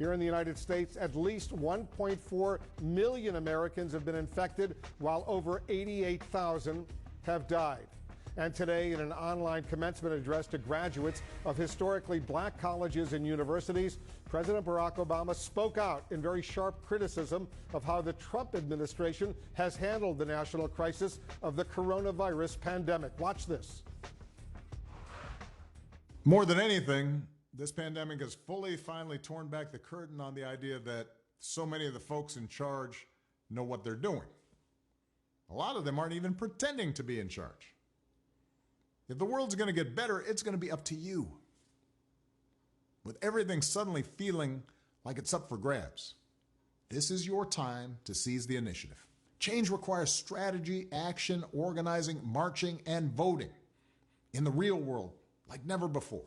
Here in the United States, at least 1.4 million Americans have been infected, while over 88,000 have died. And today, in an online commencement address to graduates of historically black colleges and universities, President Barack Obama spoke out in very sharp criticism of how the Trump administration has handled the national crisis of the coronavirus pandemic. Watch this. More than anything, this pandemic has finally torn back the curtain on the idea that so many of the folks in charge know what they're doing. A lot of them aren't even pretending to be in charge. If the world's going to get better, it's going to be up to you. With everything suddenly feeling like it's up for grabs, this is your time to seize the initiative. Change requires strategy, action, organizing, marching, and voting in the real world like never before.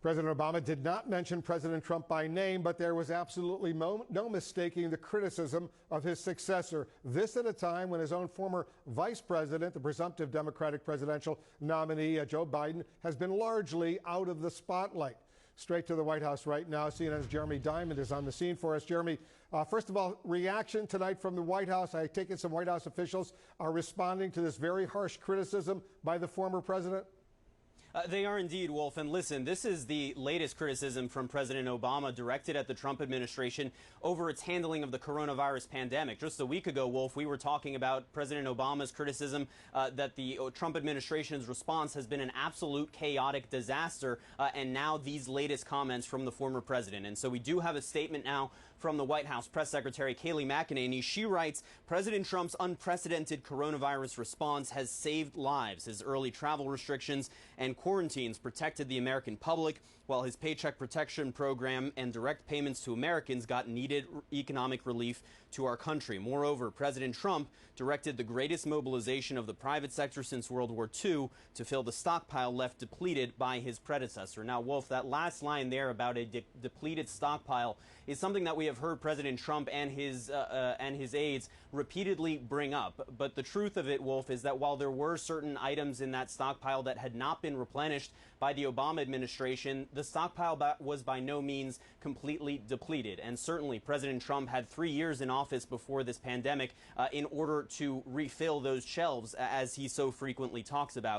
President Obama did not mention President Trump by name, but there was absolutely no mistaking the criticism of his successor. This at a time when his own former vice president, the presumptive Democratic presidential nominee, Joe Biden, has been largely out of the spotlight. Straight to the White House right now. CNN's Jeremy Diamond is on the scene for us. Jeremy, first of all, reaction tonight from the White House. I take it some White House officials are responding to this very harsh criticism by the former president? They are indeed, Wolf. And listen, this is the latest criticism from President Obama directed at the Trump administration over its handling of the coronavirus pandemic. Just a week ago, Wolf, we were talking about President Obama's criticism that the Trump administration's response has been an absolute chaotic disaster. And now these latest comments from the former president. And so we do have a statement now from the White House Press Secretary Kayleigh McEnany. She writes, President Trump's unprecedented coronavirus response has saved lives. His early travel restrictions and quarantines protected the American public, while his Paycheck Protection Program and direct payments to Americans got needed economic relief to our country. Moreover, President Trump directed the greatest mobilization of the private sector since World War II to fill the stockpile left depleted by his predecessor. Now, Wolf, that last line there about a depleted stockpile is something that we have heard President Trump and his aides repeatedly bring up. But the truth of it, Wolf, is that while there were certain items in that stockpile that had not been replenished by the Obama administration, the stockpile was by no means completely depleted. And certainly President Trump had 3 years in office before this pandemic in order to refill those shelves, as he so frequently talks about.